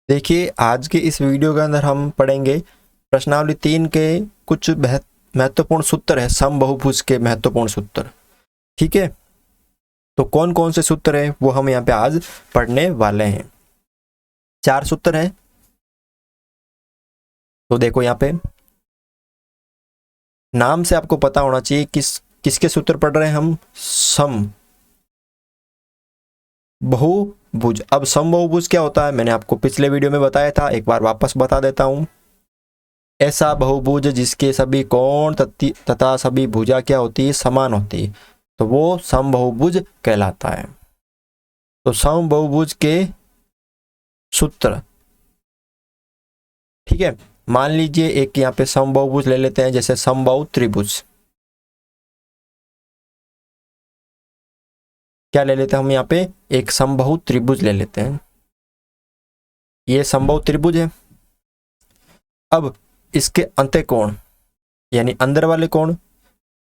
देखिए, आज के इस वीडियो के अंदर हम पढ़ेंगे प्रश्नावली 3 के कुछ महत्वपूर्ण सूत्र है, समबहुभुज के महत्वपूर्ण सूत्र। ठीक है, तो कौन कौन से सूत्र है वो हम यहाँ पे आज पढ़ने वाले हैं। 4 सूत्र है। तो देखो यहाँ पे नाम से आपको पता होना चाहिए किसके सूत्र पढ़ रहे हैं हम। सम बहुभुज। अब समबहुभुज क्या होता है मैंने आपको पिछले वीडियो में बताया था, एक बार वापस बता देता हूं। ऐसा बहुभुज जिसके सभी कोण तथा सभी भुजा क्या होती है, समान होती है, तो वो समबहुभुज कहलाता है। तो समबहुभुज के सूत्र, ठीक है। मान लीजिए एक यहाँ पे समबहुभुज ले लेते हैं, जैसे समबाहु त्रिभुज। क्या ले लेते हैं हम यहाँ पे, एक समबाहु त्रिभुज ले लेते हैं। ये समबाहु त्रिभुज है। अब इसके अंत्यकोण यानी अंदर वाले कोण,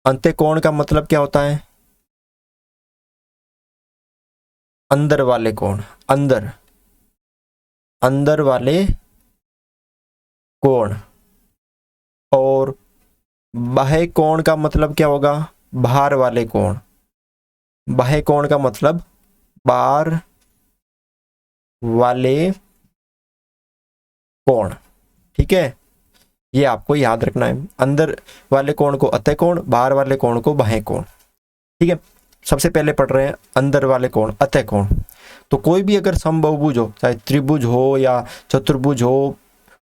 अंत्यकोण का मतलब क्या होता है, अंदर वाले कोण, अंदर अंदर वाले कोण। और बाह्य कोण का मतलब क्या होगा, बाहर वाले कोण। बाह्य कोण का मतलब बाहर वाले कोण, ठीक है। ये आपको याद रखना है, अंदर वाले कोण को अतः कोण, बाहर वाले कोण को बाह्य कोण। ठीक है, सबसे पहले पढ़ रहे हैं अंदर वाले कोण, अतः कोण। तो कोई भी अगर समबहुभुज हो, चाहे त्रिभुज हो या चतुर्भुज हो,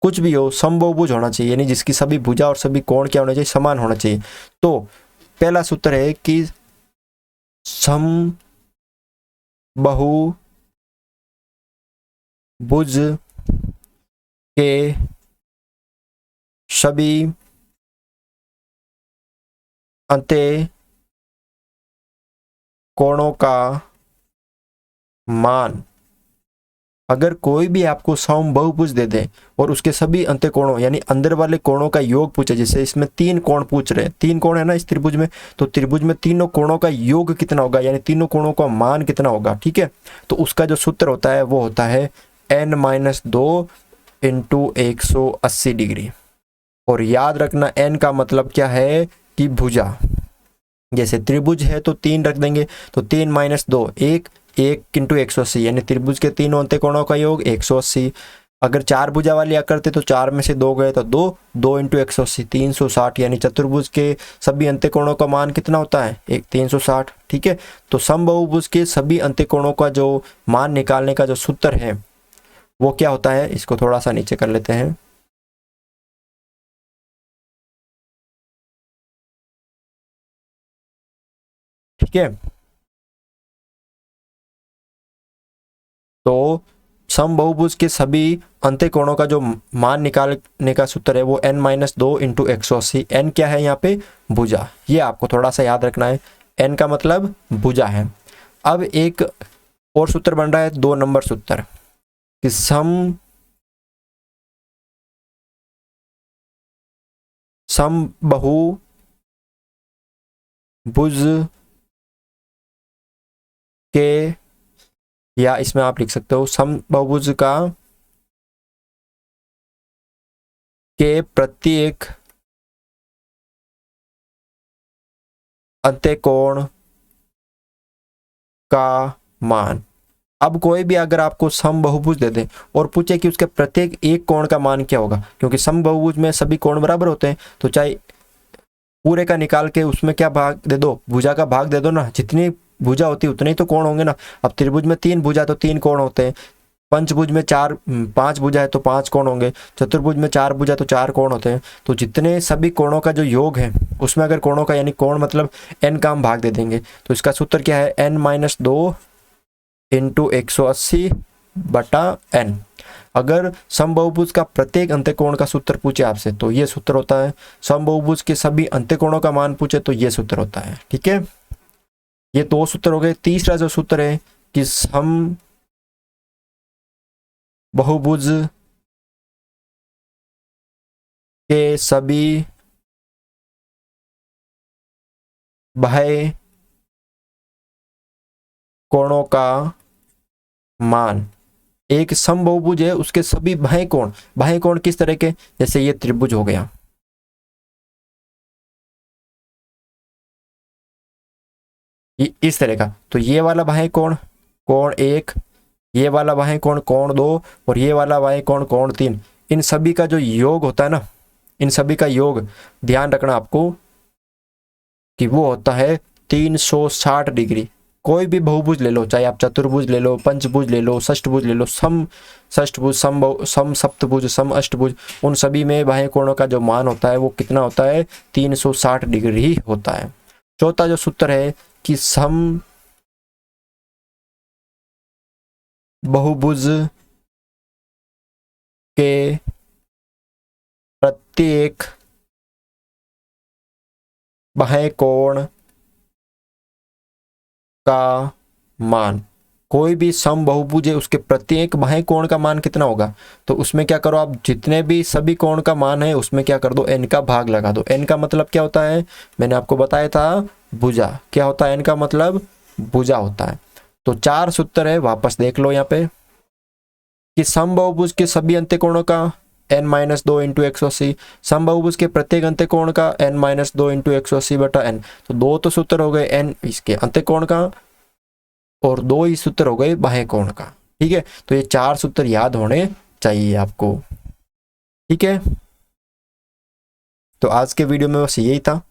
कुछ भी हो, समबहुभुज होना चाहिए, यानी जिसकी सभी भुजा और सभी कोण क्या होना चाहिए, समान होना चाहिए। तो पहला सूत्र है कि समबहुभुज के सभी अंत्य कोणों का मान, अगर कोई भी आपको समबहुभुज दे दे और उसके सभी अंत्य कोणों यानी अंदर वाले कोणों का योग पूछे, जैसे इसमें 3 कोण पूछ रहे हैं, 3 कोण है ना इस त्रिभुज में, तो त्रिभुज में तीनों कोणों का योग कितना होगा, यानी तीनों कोणों का मान कितना होगा। ठीक है, तो उसका जो सूत्र होता है वो होता है n-2 इंटू 180 डिग्री। और याद रखना n का मतलब क्या है कि भुजा। जैसे त्रिभुज है तो 3 रख देंगे, तो 3-2 1 इंटू 180, यानी त्रिभुज के तीनों अंत्य कोणों का योग 180। अगर 4 भुजा वाली आकृति तो 4 में से 2 गए तो 2 इंटू 180 360, यानी चतुर्भुज के सभी अंत्य कोणों का मान कितना होता है, 360। ठीक है, तो समबहुभुज के सभी अंत्य कोणों का जो मान निकालने का जो सूत्र है वो क्या होता है, इसको थोड़ा सा नीचे कर लेते हैं। ठीक है, तो समबहुभुज के सभी अंत्य कोणों का जो मान निकालने का सूत्र है वो n-2 इंटू 180। n क्या है यहाँ पे, भुजा। ये आपको थोड़ा सा याद रखना है, n का मतलब भुजा है। अब एक और सूत्र बन रहा है 2 नंबर सूत्र कि समबहुभुज के, या इसमें आप लिख सकते हो समबहुभुज का के प्रत्येक अंत्य कोण का मान। अब कोई भी अगर आपको समबहुभुज दे दे और पूछे कि उसके प्रत्येक एक कोण का मान क्या होगा, क्योंकि समबहुभुज में सभी कोण बराबर होते हैं, तो चाहे पूरे का निकाल के उसमें क्या भाग दे दो, भुजा का भाग दे दो ना, जितनी भुजा होती है उतने ही तो कोण होंगे ना। अब त्रिभुज में 3 भुजा तो 3 कोण होते हैं, पंचभुज में 5 भुजा है तो 5 कोण होंगे, चतुर्भुज में 4 भुजा तो 4 कोण होते हैं। तो जितने सभी कोणों का जो योग है उसमें अगर कोणों का यानी कोण मतलब n का हम भाग दे देंगे, तो इसका सूत्र क्या है, n-2 इंटू 180 बटा n। अगर समबहुभुज का प्रत्येक अंत्यकोण का सूत्र पूछे आपसे तो ये सूत्र होता है, समबहुभुज के सभी अंत्यकोणों का मान पूछे तो ये सूत्र होता है। ठीक है, ये 2 सूत्र हो गए। तीसरा जो सूत्र है कि समबहुभुज के सभी बाह्य कोणों का मान, एक समबहुभुज है, उसके सभी बाह्य कोण किस तरह के, जैसे ये त्रिभुज हो गया, ये इस तरह का, तो ये वाला बाह्य कोण कोण 1, ये वाला बाह्य कोण कोण 2 और ये वाला बाह्य कोण कोण 3, इन सभी का जो योग होता है ना, इन सभी का योग ध्यान रखना आपको कि वो होता है 360 डिग्री। कोई भी बहुभुज ले लो, चाहे आप चतुर्भुज ले लो, पंचभुज ले लो, षष्ठभुज ले लो, सम षष्ठभुज, सम सप्तभुज, सम अष्टभुज, उन सभी में बाह्य कोणों का जो मान होता है वो कितना होता है, 360 डिग्री ही होता है। चौथा जो सूत्र है कि सम बहुभुज के प्रत्येक बाह्य कोण का मान, कोई भी सम बहुभुज है उसके प्रत्येक बाह्य कोण का मान कितना होगा, तो उसमें क्या करो आप, जितने भी सभी कोण का मान है उसमें क्या कर दो, n का भाग लगा दो। n का मतलब क्या होता है, मैंने आपको बताया था भुजा, क्या होता है n का मतलब, भुजा होता है। तो 4 सूत्र है, वापस देख लो यहाँ पे कि समबाहुभुज के सभी अंत्यकोणों का n-2 इंटू 180, समबाहुभुज के प्रत्येक अंत्यकोण का n-2 इंटू 180 बटा n। तो 2 तो सूत्र हो गए n इसके अंत्यकोण का और 2 ही सूत्र हो गए बाह्य कोण का। ठीक है, तो ये 4 सूत्र याद होने चाहिए आपको। ठीक है, तो आज के वीडियो में बस यही था।